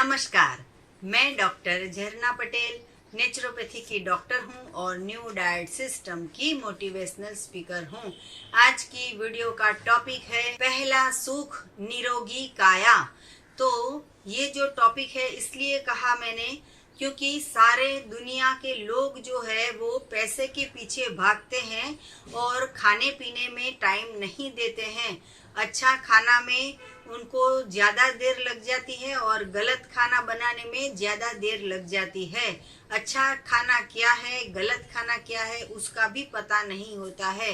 नमस्कार, मैं डॉक्टर झरना पटेल नेचुरोपैथी की डॉक्टर हूं और न्यू डाइट सिस्टम की मोटिवेशनल स्पीकर हूं। आज की वीडियो का टॉपिक है पहला सुख निरोगी काया। तो ये जो टॉपिक है इसलिए कहा मैंने क्योंकि सारे दुनिया के लोग जो है वो पैसे के पीछे भागते हैं और खाने पीने में टाइम नहीं देते हैं। अच्छा खाना में उनको ज्यादा देर लग जाती है और गलत खाना बनाने में ज्यादा देर लग जाती है। अच्छा खाना क्या है, गलत खाना क्या है, उसका भी पता नहीं होता है।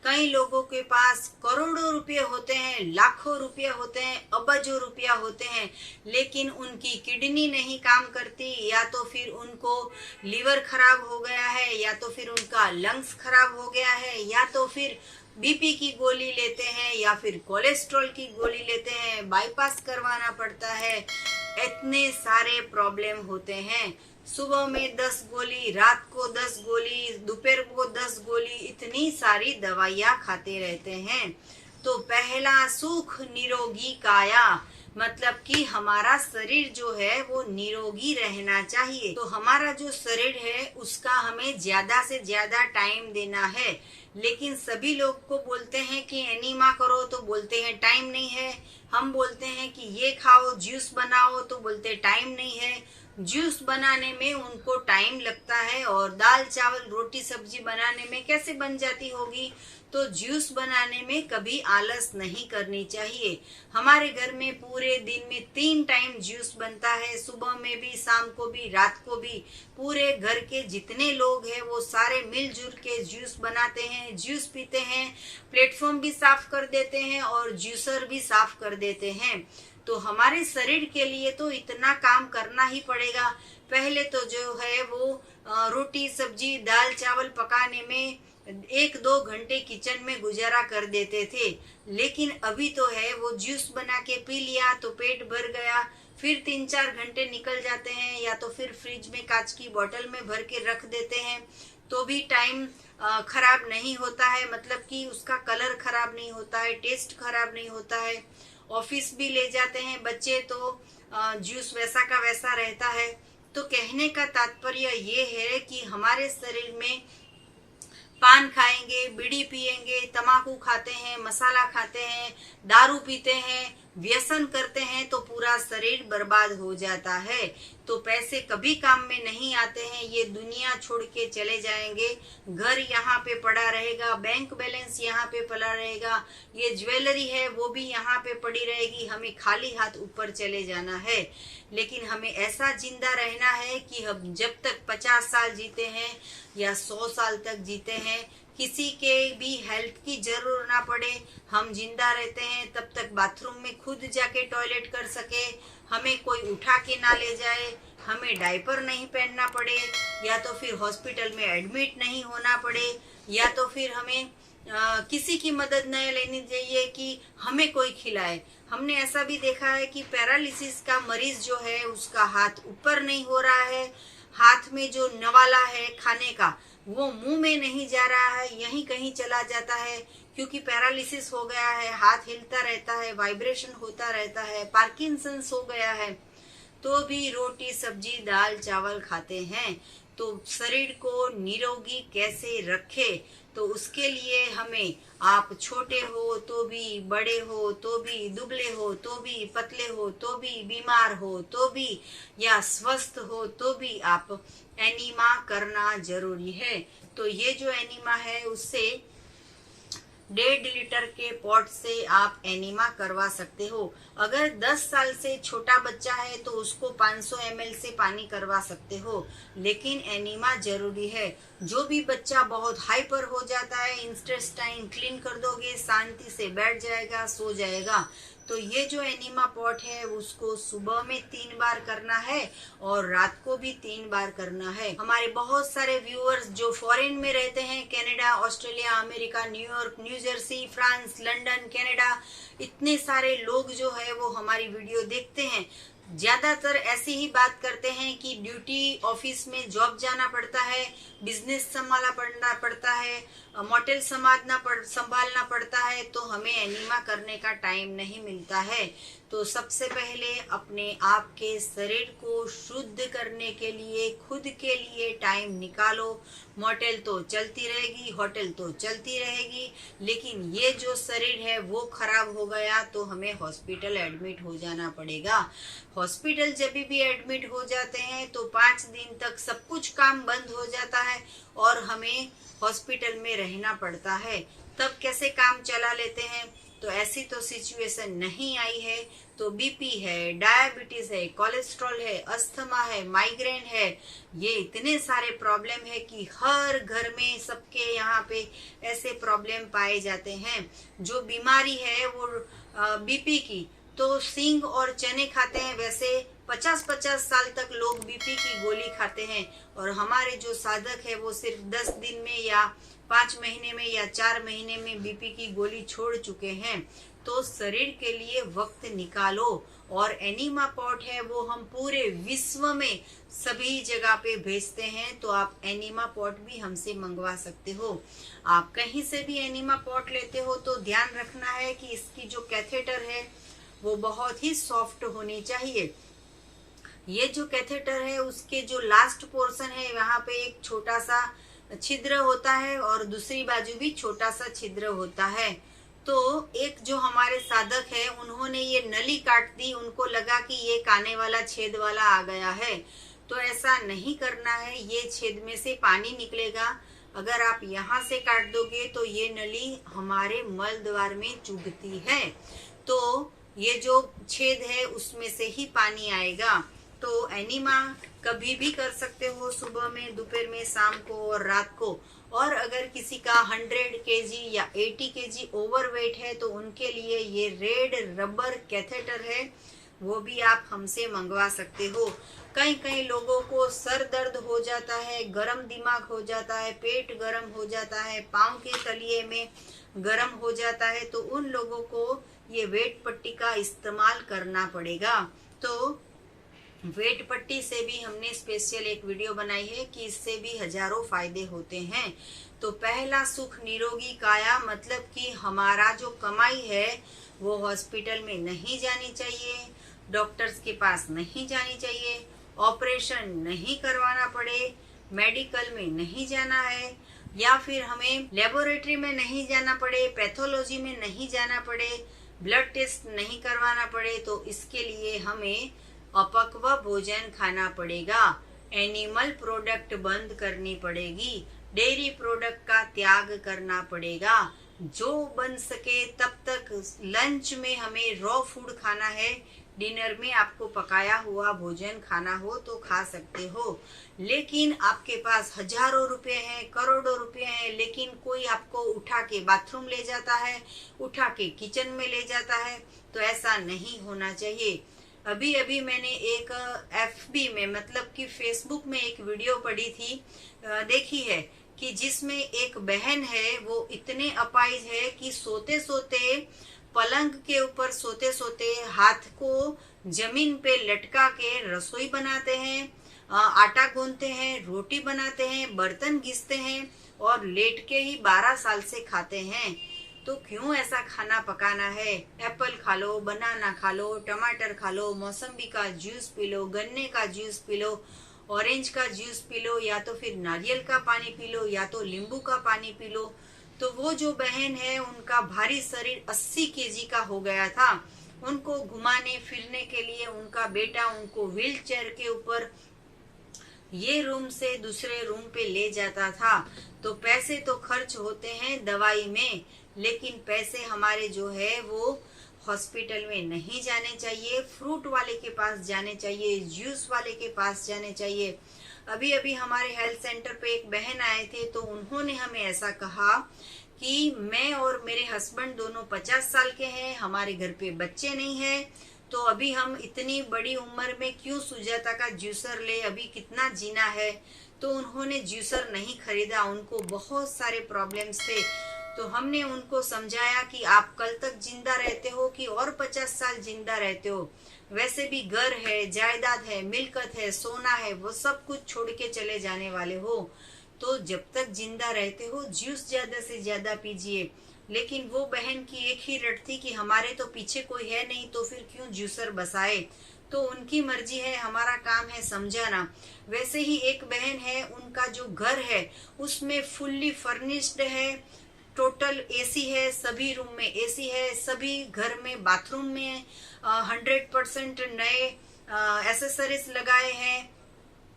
कई लोगों के पास करोड़ों रुपए होते हैं, लाखों रुपए होते हैं, अबजों रुपया होते हैं, लेकिन उनकी किडनी नहीं काम करती, या तो फिर उनको लीवर खराब हो गया है, या तो फिर उनका लंग्स खराब हो गया है, या तो फिर बीपी की गोली लेते हैं, या फिर कोलेस्ट्रॉल की गोली लेते हैं, बाईपास करवाना पड़ता है। इतने सारे प्रॉब्लम होते हैं। सुबह में 10 गोली, रात को 10 गोली, दोपहर को 10 गोली, इतनी सारी दवाइयाँ खाते रहते हैं। तो पहला सुख निरोगी काया मतलब कि हमारा शरीर जो है वो निरोगी रहना चाहिए। तो हमारा जो शरीर है उसका हमें ज्यादा से ज्यादा टाइम देना है। लेकिन सभी लोग को बोलते हैं कि एनीमा करो तो बोलते हैं टाइम नहीं है। हम बोलते हैं कि ये खाओ, जूस बनाओ, तो बोलते टाइम नहीं है। जूस बनाने में उनको टाइम लगता है और दाल चावल रोटी सब्जी बनाने में कैसे बन जाती होगी। तो जूस बनाने में कभी आलस नहीं करनी चाहिए। हमारे घर में पूरे दिन में 3 टाइम जूस बनता है, सुबह में भी, शाम को भी, रात को भी। पूरे घर के जितने लोग हैं वो सारे मिलजुल के जूस बनाते हैं, जूस पीते हैं, प्लेटफॉर्म भी साफ कर देते हैं और जूसर भी साफ कर देते हैं। तो हमारे शरीर के लिए तो इतना काम करना ही पड़ेगा। पहले तो जो है वो रोटी सब्जी दाल चावल पकाने में 1-2 घंटे किचन में गुजारा कर देते थे, लेकिन अभी तो है वो जूस बना के पी लिया तो पेट भर गया। फिर 3-4 घंटे निकल जाते हैं, या तो फिर फ्रिज में कांच की बोतल में भर के रख देते हैं तो भी टाइम खराब नहीं होता है, मतलब कि उसका कलर खराब नहीं होता है, टेस्ट खराब नहीं होता है। ऑफिस भी ले जाते हैं बच्चे तो जूस वैसा का वैसा रहता है। तो कहने का तात्पर्य ये है कि हमारे शरीर में पान खाएंगे, बीड़ी पिएंगे, तम्बाकू खाते हैं, मसाला खाते हैं, दारू पीते हैं, व्यसन करते हैं तो पूरा शरीर बर्बाद हो जाता है। तो पैसे कभी काम में नहीं आते हैं, ये दुनिया छोड़ के चले जाएंगे। घर यहाँ पे पड़ा रहेगा, बैंक बैलेंस यहाँ पे पड़ा रहेगा, ये ज्वेलरी है वो भी यहाँ पे पड़ी रहेगी, हमें खाली हाथ ऊपर चले जाना है। लेकिन हमें ऐसा जिंदा रहना है कि हम जब तक 50 साल जीते हैं या 100 साल तक जीते हैं, किसी के भी हेल्प की जरूरत ना पड़े, हम जिंदा रहते हैं तब तक बाथरूम में खुद जाके टॉयलेट कर सके, हमें कोई उठा के ना ले जाए, हमें डायपर नहीं पहनना पड़े, या तो फिर हॉस्पिटल में एडमिट नहीं होना पड़े, या तो फिर हमें किसी की मदद नहीं लेनी चाहिए कि हमें कोई खिलाए। हमने ऐसा भी देखा है कि पैरालिसिस का मरीज जो है उसका हाथ ऊपर नहीं हो रहा है, हाथ में जो नवाला है खाने का वो मुंह में नहीं जा रहा है, यहीं कहीं चला जाता है, क्योंकि पैरालिसिस हो गया है, हाथ हिलता रहता है, वाइब्रेशन होता रहता है, पार्किंसंस हो गया है, तो भी रोटी सब्जी दाल चावल खाते हैं। तो शरीर को निरोगी कैसे रखे, तो उसके लिए हमें, आप छोटे हो तो भी, बड़े हो तो भी, दुबले हो तो भी, पतले हो तो भी, बीमार हो तो भी, या स्वस्थ हो तो भी आप एनीमा करना जरूरी है। तो ये जो एनीमा है उससे 1.5 लीटर के पॉट से आप एनीमा करवा सकते हो। अगर 10 साल से छोटा बच्चा है तो उसको 500 ml से पानी करवा सकते हो, लेकिन एनीमा जरूरी है। जो भी बच्चा बहुत हाइपर हो जाता है, इंटेस्टाइन क्लीन कर दोगे, शांति से बैठ जाएगा, सो जाएगा। तो ये जो एनीमा पॉट है उसको सुबह में 3 बार करना है और रात को भी 3 बार करना है। हमारे बहुत सारे व्यूअर्स जो फॉरेन में रहते हैं, Canada, Australia, America, New York, new Jersey, France, London, Canada, इतने सारे लोग जो है वो हमारी वीडियो देखते हैं। ज्यादातर ऐसी ही बात करते हैं कि ड्यूटी ऑफिस में जॉब जाना पड़ता है, बिजनेस संभालना पड़ता है, मोटेल संभालना पड़ता है, तो हमें एनीमा करने का टाइम नहीं मिलता है। तो सबसे पहले अपने आप के शरीर को शुद्ध करने के लिए खुद के लिए टाइम निकालो। मोटेल तो चलती रहेगी, होटल तो चलती रहेगी, लेकिन ये जो शरीर है वो खराब हो गया तो हमें हॉस्पिटल एडमिट हो जाना पड़ेगा। हॉस्पिटल जब भी एडमिट हो जाते हैं तो 5 दिन तक सब कुछ काम बंद हो जाता है और हमें हॉस्पिटल में रहना पड़ता है। तब कैसे काम चला लेते हैं? तो ऐसी तो सिचुएशन नहीं आई है। तो बीपी है, डायबिटीज है, कोलेस्ट्रॉल है, अस्थमा है, माइग्रेन है, ये इतने सारे प्रॉब्लम है कि हर घर में सबके यहाँ पे ऐसे प्रॉब्लम पाए जाते हैं। जो बीमारी है वो बीपी की, तो सींग और चने खाते हैं, वैसे 50-50 साल तक लोग बीपी की गोली खाते हैं और हमारे जो साधक है वो सिर्फ 10 दिन में या 5 महीने में या 4 महीने में बीपी की गोली छोड़ चुके हैं। तो शरीर के लिए वक्त निकालो। और एनीमा पॉट है वो हम पूरे विश्व में सभी जगह पे भेजते हैं, तो आप एनीमा पॉट भी हमसे मंगवा सकते हो। आप कहीं से भी एनीमा पॉट लेते हो तो ध्यान रखना है कि इसकी जो कैथेटर है वो बहुत ही सॉफ्ट होनी चाहिए। ये जो कैथेटर है उसके जो लास्ट पोर्शन है वहां पे एक छोटा सा छिद्र होता है और दूसरी बाजू भी छोटा सा छिद्र होता है। तो एक जो हमारे साधक है उन्होंने ये नली काट दी, उनको लगा कि ये काने वाला छेद वाला आ गया है। तो ऐसा नहीं करना है, ये छेद में से पानी निकलेगा। अगर आप यहाँ से काट दोगे तो ये नली हमारे मल द्वार में चुभती है, तो ये जो छेद है उसमें से ही पानी आएगा। तो एनीमा कभी भी कर सकते हो, सुबह में, दोपहर में, शाम को और रात को। और अगर किसी का 100 kg या 80 kg ओवरवेट है तो उनके लिए ये रेड रबर कैथेटर है, वो भी आप हमसे मंगवा सकते हो। कई लोगों को सर दर्द हो जाता है, गरम दिमाग हो जाता है, पेट गरम हो जाता है, पाँव के तलिए में गरम हो जाता है, तो उन लोगों को ये वेट पट्टी का इस्तेमाल करना पड़ेगा। तो वेट पट्टी से भी हमने स्पेशल एक वीडियो बनाई है कि इससे भी हजारों फायदे होते हैं। तो पहला सुख निरोगी काया, मतलब कि हमारा जो कमाई है वो हॉस्पिटल में नहीं जानी चाहिए, डॉक्टर्स के पास नहीं जानी चाहिए, ऑपरेशन नहीं करवाना पड़े, मेडिकल में नहीं जाना है, या फिर हमें लेबोरेटरी में नहीं जाना पड़े, पैथोलॉजी में नहीं जाना पड़े, ब्लड टेस्ट नहीं करवाना पड़े। तो इसके लिए हमें अपक्व भोजन खाना पड़ेगा, एनिमल प्रोडक्ट बंद करनी पड़ेगी, डेयरी प्रोडक्ट का त्याग करना पड़ेगा। जो बन सके तब तक लंच में हमें रॉ फूड खाना है, डिनर में आपको पकाया हुआ भोजन खाना हो तो खा सकते हो। लेकिन आपके पास हजारों रुपए हैं, करोड़ों रुपए हैं, लेकिन कोई आपको उठा के बाथरूम ले जाता है, उठा के किचन में ले जाता है, तो ऐसा नहीं होना चाहिए। अभी मैंने एक FB में, मतलब कि फेसबुक में एक वीडियो पढ़ी थी, देखी है कि जिसमें एक बहन है वो इतने अपाहिज है कि सोते सोते, पलंग के ऊपर सोते सोते हाथ को जमीन पे लटका के रसोई बनाते हैं, आटा गूंथते हैं, रोटी बनाते हैं, बर्तन घिसते हैं और लेट के ही 12 साल से खाते हैं। तो क्यों ऐसा खाना पकाना है? एप्पल खा लो, बनाना खा लो, टमाटर खा लो, मौसम्बी का जूस पी लो, गन्ने का जूस पी लो, ऑरेंज का जूस पी लो, या तो फिर नारियल का पानी पी लो, या तो नींबू का पानी पी लो। तो वो जो बहन है उनका भारी शरीर 80 kg का हो गया था। उनको घुमाने फिरने के लिए उनका बेटा उनको व्हील चेयर के ऊपर ये रूम से दूसरे रूम पे ले जाता था। तो पैसे तो खर्च होते हैं दवाई में, लेकिन पैसे हमारे जो है वो हॉस्पिटल में नहीं जाने चाहिए, फ्रूट वाले के पास जाने चाहिए, जूस वाले के पास जाने चाहिए। अभी हमारे हेल्थ सेंटर पे एक बहन आए थे, तो उन्होंने हमें ऐसा कहा कि मैं और मेरे हस्बैंड दोनों 50 साल के हैं, हमारे घर पे बच्चे नहीं है, तो अभी हम इतनी बड़ी उम्र में क्यों सुजाता का जूसर ले, अभी कितना जीना है। तो उन्होंने जूसर नहीं खरीदा, उनको बहुत सारे प्रॉब्लम्स थे। तो हमने उनको समझाया कि आप कल तक जिंदा रहते हो कि और 50 साल जिंदा रहते हो, वैसे भी घर है, जायदाद है, मिल्कत है, सोना है, वो सब कुछ छोड़ के चले जाने वाले हो। तो जब तक जिंदा रहते हो जूस ज्यादा से ज्यादा पीजिए, लेकिन वो बहन की एक ही रट थी कि हमारे तो पीछे कोई है नहीं तो फिर क्यों जूसर बसाए। तो उनकी मर्जी है, हमारा काम है समझाना। वैसे ही एक बहन है, उनका जो घर है उसमें फुल्ली फर्निश्ड है, टोटल एसी है, सभी रूम में एसी है, सभी घर में बाथरूम में 100% नए एसेसरीज लगाए हैं।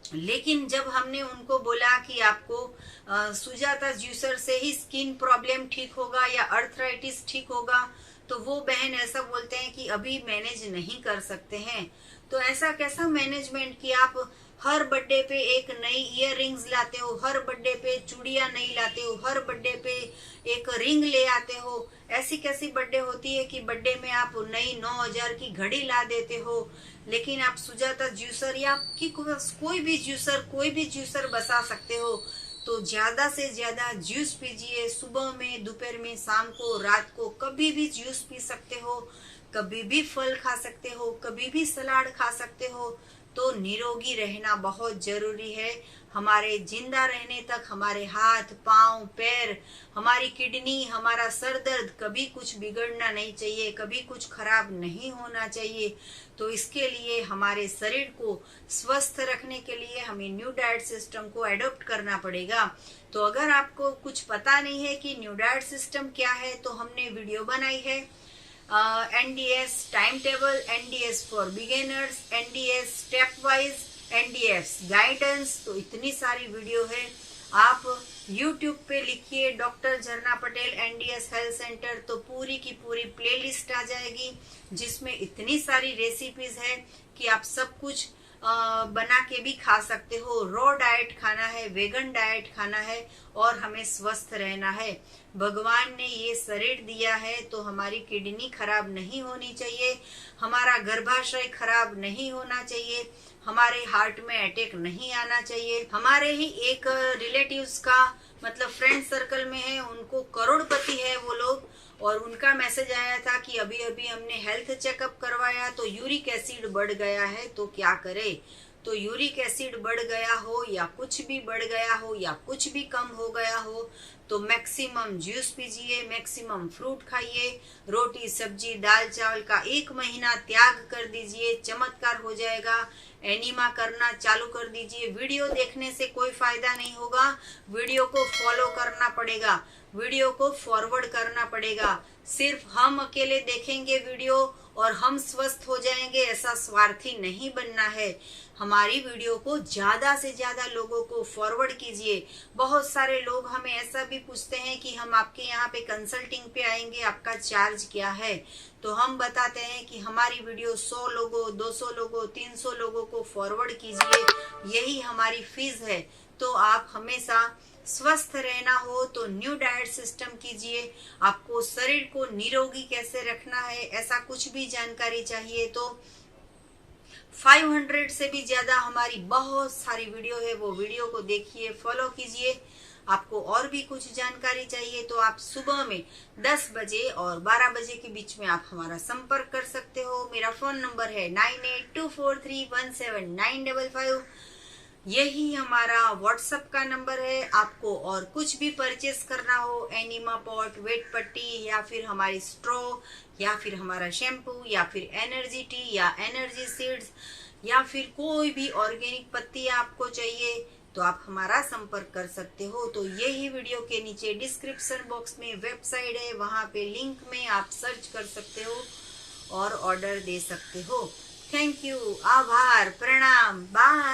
लेकिन जब हमने उनको बोला कि आपको सुजाता जूसर से ही स्किन प्रॉब्लम ठीक होगा या अर्थराइटिस ठीक होगा, तो वो बहन ऐसा बोलते हैं कि अभी मैनेज नहीं कर सकते हैं। तो ऐसा कैसा मैनेजमेंट कि आप हर बर्थडे पे एक नई ईयर रिंग्स लाते हो, हर बर्थडे पे चूड़ियां नहीं लाते हो, हर बर्थडे पे एक रिंग ले आते हो। ऐसी कैसी बर्थडे होती है कि बर्थडे में आप नई 9,000 की घड़ी ला देते हो। लेकिन आप सुजाता जूसर या आपकी कोई भी जूसर बसा सकते हो। तो ज्यादा से ज्यादा जूस पीजिए, सुबह में, दोपहर में, शाम को, रात को, कभी भी जूस पी सकते हो, कभी भी फल खा सकते हो, कभी भी सलाद खा सकते हो। तो निरोगी रहना बहुत जरूरी है। हमारे जिंदा रहने तक हमारे हाथ, पांव, पैर, हमारी किडनी, हमारा सर दर्द, कभी कुछ बिगड़ना नहीं चाहिए, कभी कुछ खराब नहीं होना चाहिए। तो इसके लिए हमारे शरीर को स्वस्थ रखने के लिए हमें न्यू डाइट सिस्टम को एडॉप्ट करना पड़ेगा। तो अगर आपको कुछ पता नहीं है कि न्यू डाइट सिस्टम क्या है, तो हमने वीडियो बनाई है NDS time table, NDS for beginners, NDS step wise, NDS guidance. तो इतनी सारी वीडियो है। आप YouTube पे लिखिए डॉक्टर झरना पटेल NDS हेल्थ सेंटर, तो पूरी की पूरी प्लेलिस्ट आ जाएगी जिसमें इतनी सारी रेसिपीज है कि आप सब कुछ बना के भी खा सकते हो। रॉ डाइट खाना है, वेगन डाइट खाना है और हमें स्वस्थ रहना है। भगवान ने ये शरीर दिया है तो हमारी किडनी खराब नहीं होनी चाहिए, हमारा गर्भाशय खराब नहीं होना चाहिए, हमारे हार्ट में अटैक नहीं आना चाहिए। हमारे ही एक रिलेटिव्स का मतलब फ्रेंड सर्कल में है, उनको करोड़पति है वो लोग, और उनका मैसेज आया था कि अभी अभी हमने हेल्थ चेकअप करवाया तो यूरिक एसिड बढ़ गया है, तो क्या करें। तो यूरिक एसिड बढ़ गया हो या कुछ भी बढ़ गया हो या कुछ भी कम हो गया हो, तो मैक्सिमम जूस पीजिए, मैक्सिमम फ्रूट खाइए, रोटी सब्जी दाल चावल का 1 महीना त्याग कर दीजिए, चमत्कार हो जाएगा। एनीमा करना चालू कर दीजिए। वीडियो देखने से कोई फायदा नहीं होगा, वीडियो को फॉलो करना पड़ेगा, वीडियो को फॉरवर्ड करना पड़ेगा। सिर्फ हम अकेले देखेंगे वीडियो और हम स्वस्थ हो जाएंगे, ऐसा स्वार्थी नहीं बनना है। हमारी वीडियो को ज्यादा से ज्यादा लोगों को फॉरवर्ड कीजिए। बहुत सारे लोग हमें ऐसा भी पूछते हैं कि हम आपके यहाँ पे कंसल्टिंग पे आएंगे, आपका चार्ज क्या है। तो हम बताते हैं कि हमारी वीडियो 100 लोगों, 200 लोगों, 300 लोगों को फॉरवर्ड कीजिए, यही हमारी फीस है। तो आप हमेशा स्वस्थ रहना हो तो न्यू डाइट सिस्टम कीजिए। आपको शरीर को निरोगी कैसे रखना है, ऐसा कुछ भी जानकारी चाहिए तो 500 से भी ज्यादा हमारी बहुत सारी वीडियो है, वो वीडियो को देखिए, फॉलो कीजिए। आपको और भी कुछ जानकारी चाहिए तो आप सुबह में 10 बजे और 12 बजे के बीच में आप हमारा संपर्क कर सकते हो। मेरा फोन नंबर है 9824317955। यही हमारा व्हाट्सएप का नंबर है। आपको और कुछ भी परचेस करना हो, एनिमा पॉट, वेट पट्टी या फिर हमारी स्ट्रॉ या फिर हमारा शैम्पू या फिर एनर्जी टी या एनर्जी सीड्स या फिर कोई भी ऑर्गेनिक पत्ती आपको चाहिए तो आप हमारा संपर्क कर सकते हो। तो यही वीडियो के नीचे डिस्क्रिप्शन बॉक्स में वेबसाइट है, वहां पे लिंक में आप सर्च कर सकते हो और ऑर्डर दे सकते हो। थैंक यू, आभार, प्रणाम, बाय।